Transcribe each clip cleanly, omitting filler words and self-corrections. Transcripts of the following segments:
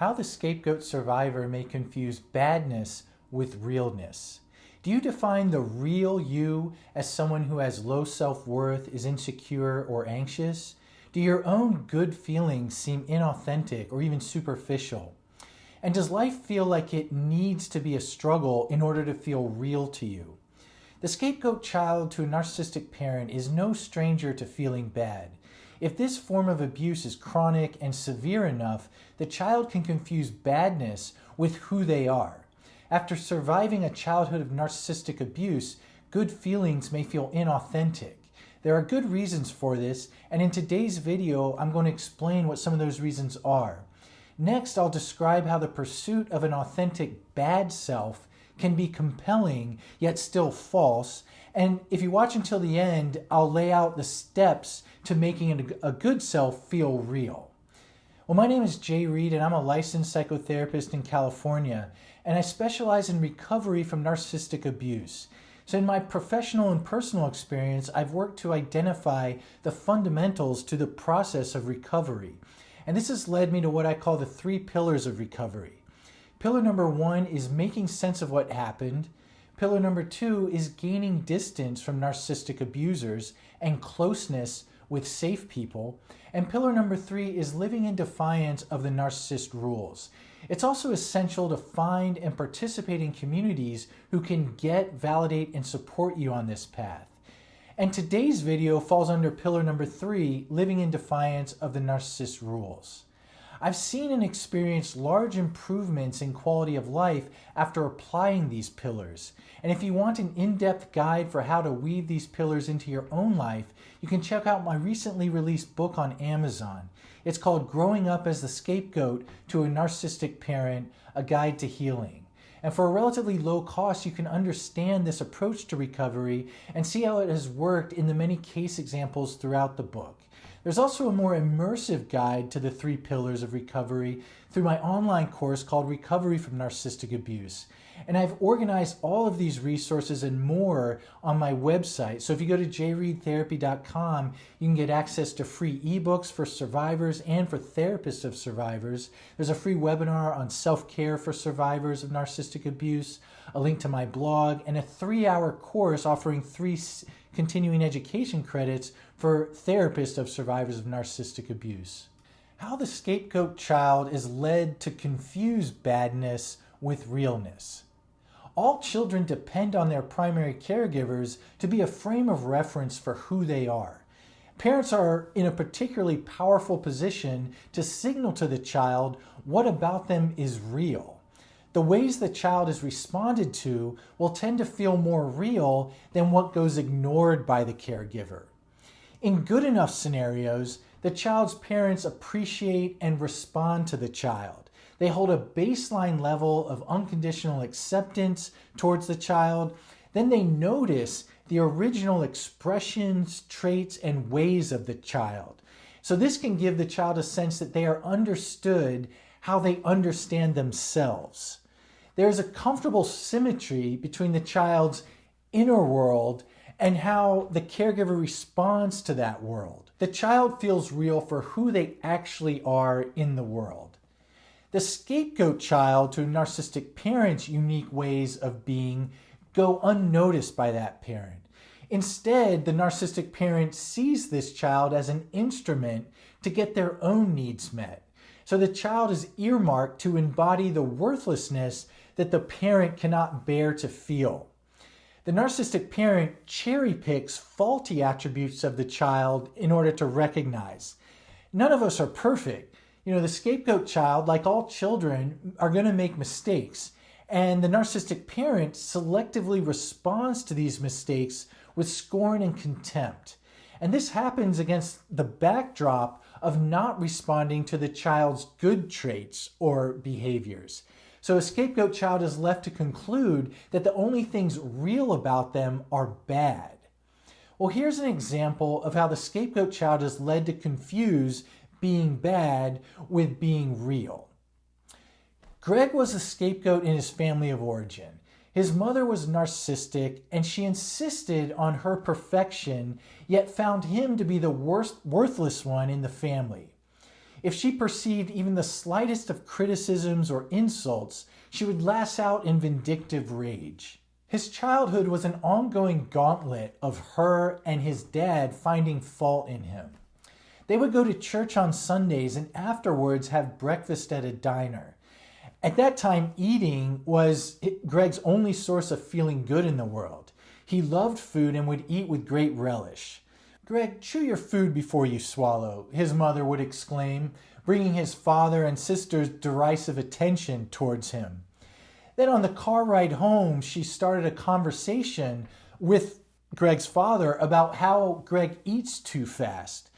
How the scapegoat survivor may confuse badness with realness. Do you define the real you as someone who has low self-worth, is insecure, or anxious? Do your own good feelings seem inauthentic or even superficial? And does life feel like it needs to be a struggle in order to feel real to you? The scapegoat child to a narcissistic parent is no stranger to feeling bad. If this form of abuse is chronic and severe enough, the child can confuse badness with who they are. After surviving a childhood of narcissistic abuse, good feelings may feel inauthentic. There are good reasons for this, and in today's video, I'm going to explain what some of those reasons are. Next, I'll describe how the pursuit of an authentic bad self can be compelling, yet still false. And if you watch until the end, I'll lay out the steps to making a good self feel real. Well, my name is Jay Reed, and I'm a licensed psychotherapist in California, and I specialize in recovery from narcissistic abuse. So in my professional and personal experience, I've worked to identify the fundamentals to the process of recovery. And this has led me to what I call the 3 pillars of recovery. Pillar number 1 is making sense of what happened. Pillar number 2 is gaining distance from narcissistic abusers and closeness with safe people. And pillar number 3 is living in defiance of the narcissist rules. It's also essential to find and participate in communities who can get, validate, and support you on this path. And today's video falls under pillar number 3, living in defiance of the narcissist rules. I've seen and experienced large improvements in quality of life after applying these pillars. And if you want an in-depth guide for how to weave these pillars into your own life, you can check out my recently released book on Amazon. It's called Growing Up as the Scapegoat to a Narcissistic Parent, A Guide to Healing. And for a relatively low cost, you can understand this approach to recovery and see how it has worked in the many case examples throughout the book. There's also a more immersive guide to the 3 pillars of recovery through my online course called Recovery from Narcissistic Abuse. And I've organized all of these resources and more on my website. So if you go to jreedtherapy.com, you can get access to free ebooks for survivors and for therapists of survivors. There's a free webinar on self-care for survivors of narcissistic abuse, a link to my blog, and a 3-hour course offering 3 continuing education credits for therapists of survivors of narcissistic abuse. How the scapegoat child is led to confuse badness with realness. All children depend on their primary caregivers to be a frame of reference for who they are. Parents are in a particularly powerful position to signal to the child what about them is real. The ways the child is responded to will tend to feel more real than what goes ignored by the caregiver. In good enough scenarios, the child's parents appreciate and respond to the child. They hold a baseline level of unconditional acceptance towards the child. Then they notice the original expressions, traits, and ways of the child. So this can give the child a sense that they are understood how they understand themselves. There's a comfortable symmetry between the child's inner world and how the caregiver responds to that world. The child feels real for who they actually are in the world. The scapegoat child to a narcissistic parent's unique ways of being go unnoticed by that parent. Instead, the narcissistic parent sees this child as an instrument to get their own needs met. So the child is earmarked to embody the worthlessness that the parent cannot bear to feel. The narcissistic parent cherry picks faulty attributes of the child in order to recognize. None of us are perfect. The scapegoat child, like all children, are going to make mistakes. And the narcissistic parent selectively responds to these mistakes with scorn and contempt. And this happens against the backdrop of not responding to the child's good traits or behaviors. So a scapegoat child is left to conclude that the only things real about them are bad. Well, here's an example of how the scapegoat child is led to confuse being bad with being real. Greg was a scapegoat in his family of origin. His mother was narcissistic, and she insisted on her perfection, yet found him to be the worthless one in the family. If she perceived even the slightest of criticisms or insults, she would lash out in vindictive rage. His childhood was an ongoing gauntlet of her and his dad finding fault in him. They would go to church on Sundays and afterwards have breakfast at a diner. At that time, eating was Greg's only source of feeling good in the world. He loved food and would eat with great relish. "Greg, chew your food before you swallow," his mother would exclaim, bringing his father and sister's derisive attention towards him. Then on the car ride home, she started a conversation with Greg's father about how Greg eats too fast.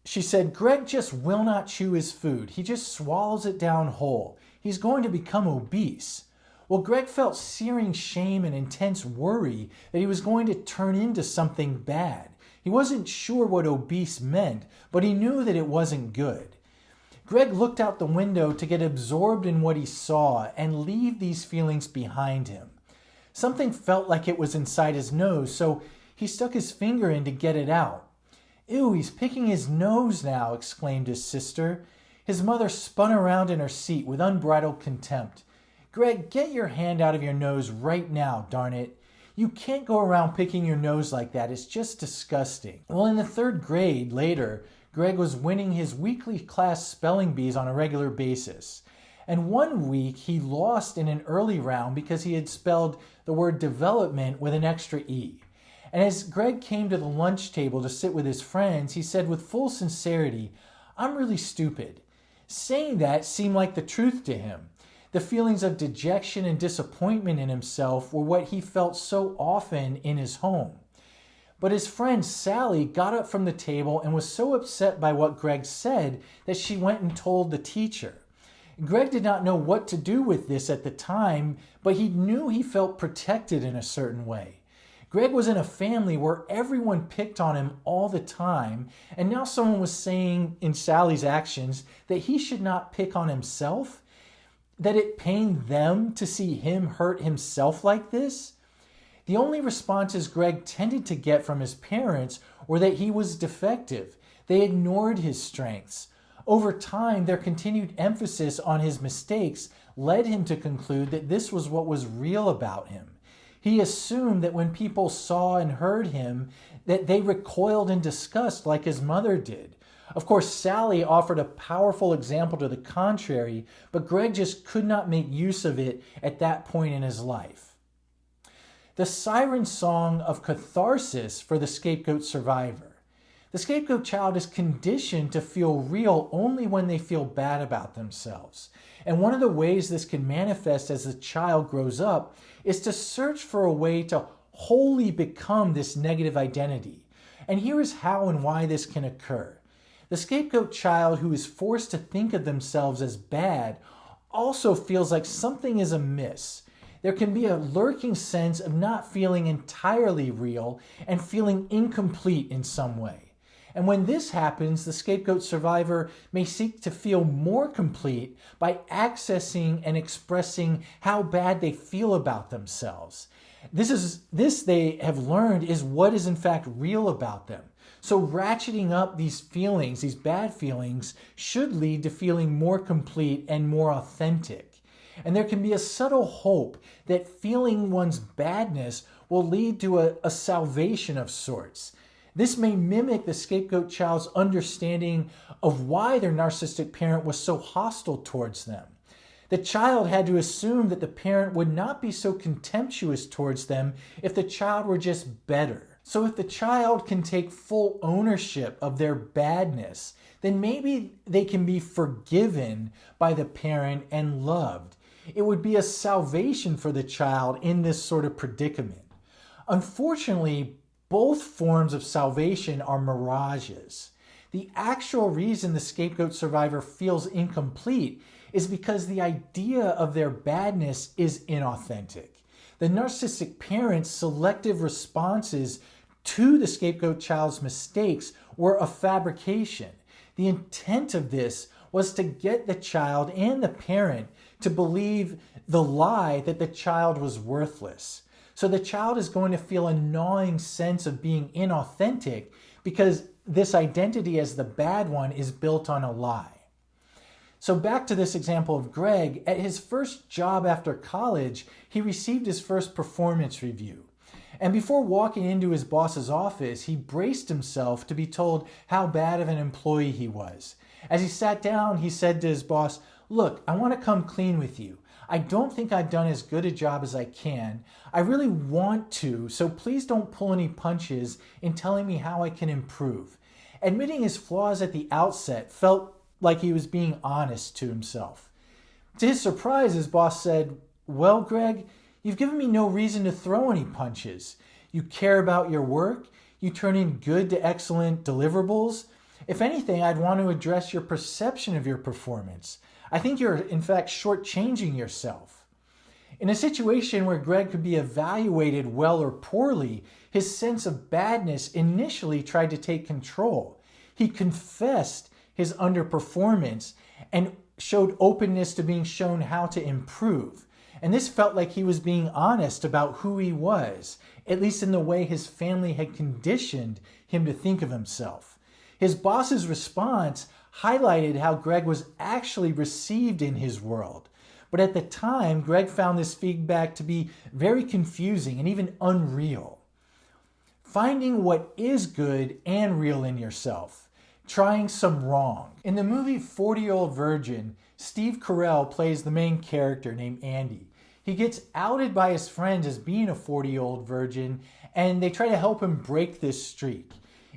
She said, "Greg just will not chew his food. He just swallows it down whole. He's going to become obese." Well, Greg felt searing shame and intense worry that he was going to turn into something bad. He wasn't sure what obese meant, but he knew that it wasn't good. Greg looked out the window to get absorbed in what he saw and leave these feelings behind him. Something felt like it was inside his nose, so he stuck his finger in to get it out. "Ew, he's picking his nose now," exclaimed his sister. His mother spun around in her seat with unbridled contempt. "Greg, get your hand out of your nose right now, darn it. You can't go around picking your nose like that. It's just disgusting." Well, in the 3rd grade, later, Greg was winning his weekly class spelling bees on a regular basis. And one week he lost in an early round because he had spelled the word development with an extra E. And as Greg came to the lunch table to sit with his friends, he said with full sincerity, "I'm really stupid." Saying that seemed like the truth to him. The feelings of dejection and disappointment in himself were what he felt so often in his home. But his friend Sally got up from the table and was so upset by what Greg said that she went and told the teacher. Greg did not know what to do with this at the time, but he knew he felt protected in a certain way. Greg was in a family where everyone picked on him all the time, and now someone was saying in Sally's actions that he should not pick on himself, that it pained them to see him hurt himself like this. The only responses Greg tended to get from his parents were that he was defective. They ignored his strengths. Over time, their continued emphasis on his mistakes led him to conclude that this was what was real about him. He assumed that when people saw and heard him, that they recoiled in disgust like his mother did. Of course, Sally offered a powerful example to the contrary, but Greg just could not make use of it at that point in his life. The siren song of catharsis for the scapegoat survivor. The scapegoat child is conditioned to feel real only when they feel bad about themselves. And one of the ways this can manifest as the child grows up is to search for a way to wholly become this negative identity. And here is how and why this can occur. The scapegoat child who is forced to think of themselves as bad also feels like something is amiss. There can be a lurking sense of not feeling entirely real and feeling incomplete in some way. And when this happens, the scapegoat survivor may seek to feel more complete by accessing and expressing how bad they feel about themselves. This they have learned is what is in fact real about them. So ratcheting up these feelings, these bad feelings, should lead to feeling more complete and more authentic. And there can be a subtle hope that feeling one's badness will lead to a salvation of sorts. This may mimic the scapegoat child's understanding of why their narcissistic parent was so hostile towards them. The child had to assume that the parent would not be so contemptuous towards them if the child were just better. So if the child can take full ownership of their badness, then maybe they can be forgiven by the parent and loved. It would be a salvation for the child in this sort of predicament. Unfortunately, both forms of salvation are mirages. The actual reason the scapegoat survivor feels incomplete is because the idea of their badness is inauthentic. The narcissistic parent's selective responses to the scapegoat child's mistakes were a fabrication. The intent of this was to get the child and the parent to believe the lie that the child was worthless. So the child is going to feel a gnawing sense of being inauthentic because this identity as the bad one is built on a lie. So back to this example of Greg, at his first job after college, he received his first performance review. And before walking into his boss's office, he braced himself to be told how bad of an employee he was. As he sat down, he said to his boss, "Look, I want to come clean with you. I don't think I've done as good a job as I can. I really want to, so please don't pull any punches in telling me how I can improve." Admitting his flaws at the outset felt like he was being honest to himself. To his surprise, his boss said, "Well, Greg, you've given me no reason to throw any punches. You care about your work. You turn in good to excellent deliverables. If anything, I'd want to address your perception of your performance. I think you're, in fact, shortchanging yourself." In a situation where Greg could be evaluated well or poorly, his sense of badness initially tried to take control. He confessed his underperformance and showed openness to being shown how to improve. And this felt like he was being honest about who he was, at least in the way his family had conditioned him to think of himself. His boss's response highlighted how Greg was actually received in his world. But at the time, Greg found this feedback to be very confusing and even unreal. Finding what is good and real in yourself. Trying some wrong. In the movie 40-Year-Old Virgin, Steve Carell plays the main character named Andy. He gets outed by his friends as being a 40-year-old virgin, and they try to help him break this streak.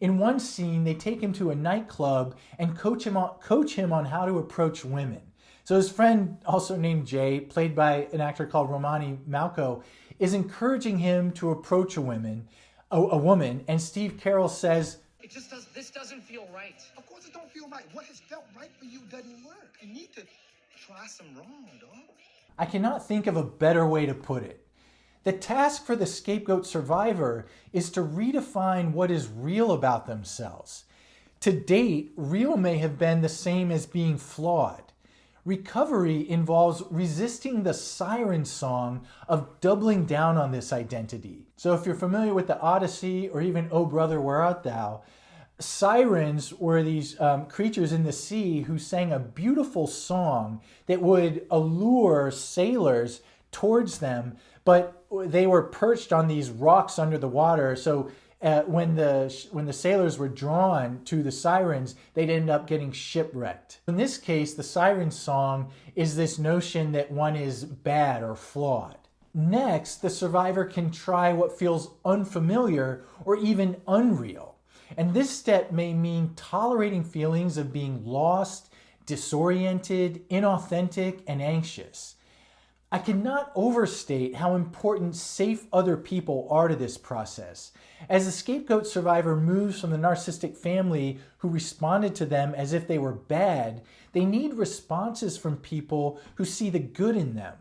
In one scene, they take him to a nightclub and coach him on how to approach women. So his friend, also named Jay, played by an actor called Romani Malco, is encouraging him to approach a woman, and Steve Carell says, This doesn't feel right. Of course it don't feel right. What has felt right for you doesn't work. You need to try some wrong, dog. I cannot think of a better way to put it. The task for the scapegoat survivor is to redefine what is real about themselves. To date, real may have been the same as being flawed. Recovery involves resisting the siren song of doubling down on this identity. So if you're familiar with the Odyssey or even "O Brother, Where Art Thou?", sirens were these creatures in the sea who sang a beautiful song that would allure sailors towards them, but they were perched on these rocks under the water. So when the sailors were drawn to the sirens, they'd end up getting shipwrecked. In this case, the siren song is this notion that one is bad or flawed. Next, the survivor can try what feels unfamiliar or even unreal. And this step may mean tolerating feelings of being lost, disoriented, inauthentic, and anxious. I cannot overstate how important safe other people are to this process. As the scapegoat survivor moves from the narcissistic family who responded to them as if they were bad, they need responses from people who see the good in them.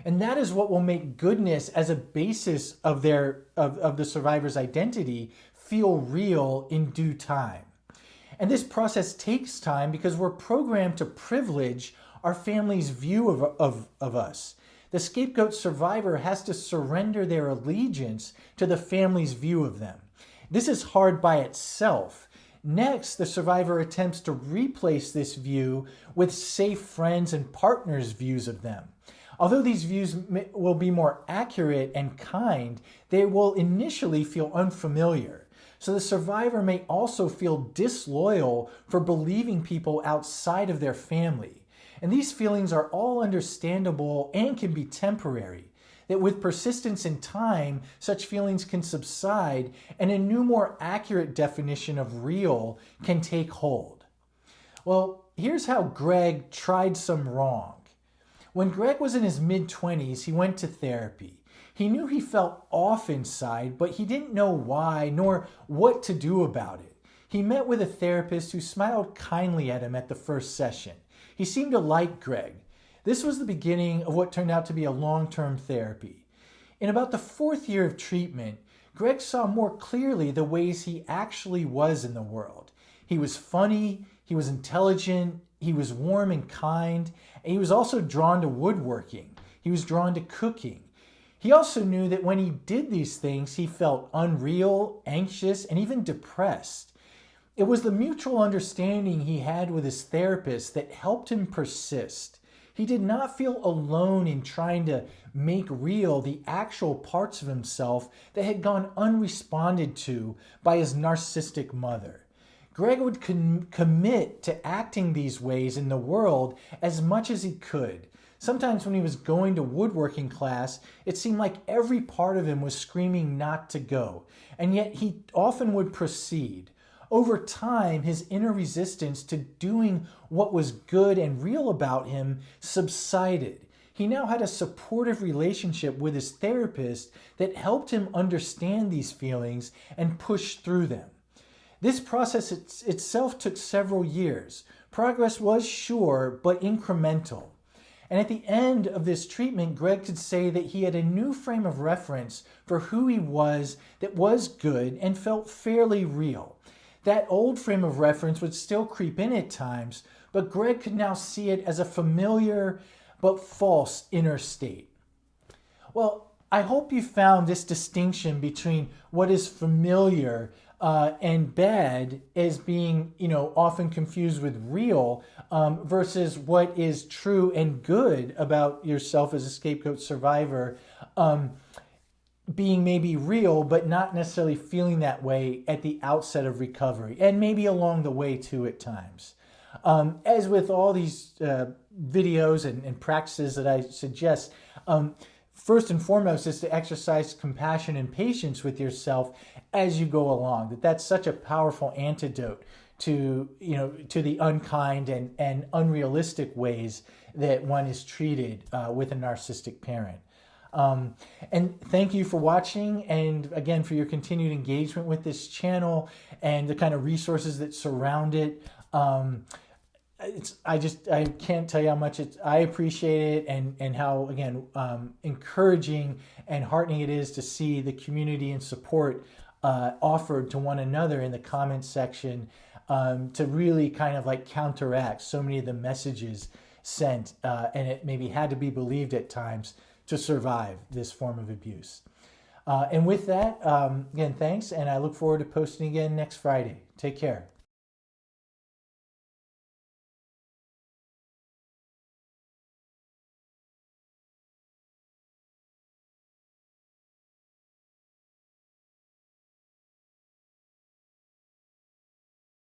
And that is what will make goodness as a basis of the survivor's identity feel real in due time. And this process takes time because we're programmed to privilege our family's view of us. The scapegoat survivor has to surrender their allegiance to the family's view of them. This is hard by itself. Next, the survivor attempts to replace this view with safe friends and partners' views of them. Although these views will be more accurate and kind, they will initially feel unfamiliar. So the survivor may also feel disloyal for believing people outside of their family. And these feelings are all understandable and can be temporary. That with persistence and time, such feelings can subside and a new, more accurate definition of real can take hold. Well, here's how Greg tried some wrong. When Greg was in his mid-20s, he went to therapy. He knew he felt off inside, but he didn't know why nor what to do about it. He met with a therapist who smiled kindly at him at the first session. He seemed to like Greg. This was the beginning of what turned out to be a long-term therapy. In about the 4th year of treatment, Greg saw more clearly the ways he actually was in the world. He was funny, he was intelligent, he was warm and kind, and he was also drawn to woodworking. He was drawn to cooking. He also knew that when he did these things, he felt unreal, anxious, and even depressed. It was the mutual understanding he had with his therapist that helped him persist. He did not feel alone in trying to make real the actual parts of himself that had gone unresponded to by his narcissistic mother. Greg would commit to acting these ways in the world as much as he could. Sometimes when he was going to woodworking class, it seemed like every part of him was screaming not to go, and yet he often would proceed. Over time, his inner resistance to doing what was good and real about him subsided. He now had a supportive relationship with his therapist that helped him understand these feelings and push through them. This process itself took several years. Progress was sure, but incremental. And at the end of this treatment, Greg could say that he had a new frame of reference for who he was that was good and felt fairly real. That old frame of reference would still creep in at times, but Greg could now see it as a familiar but false inner state. Well, I hope you found this distinction between what is familiar and bad as being, often confused with real versus what is true and good about yourself as a scapegoat survivor being maybe real, but not necessarily feeling that way at the outset of recovery, and maybe along the way too at times. As with all these videos and practices that I suggest, first and foremost is to exercise compassion and patience with yourself as you go along. That's such a powerful antidote to the unkind and unrealistic ways that one is treated with a narcissistic parent. And thank you for watching, and again for your continued engagement with this channel and the kind of resources that surround it. I can't tell you how much I appreciate it, and how, again, encouraging and heartening it is to see the community and support offered to one another in the comments section to really kind of like counteract so many of the messages sent, and it maybe had to be believed at times to survive this form of abuse. And with that, again, thanks, and I look forward to posting again next Friday. Take care.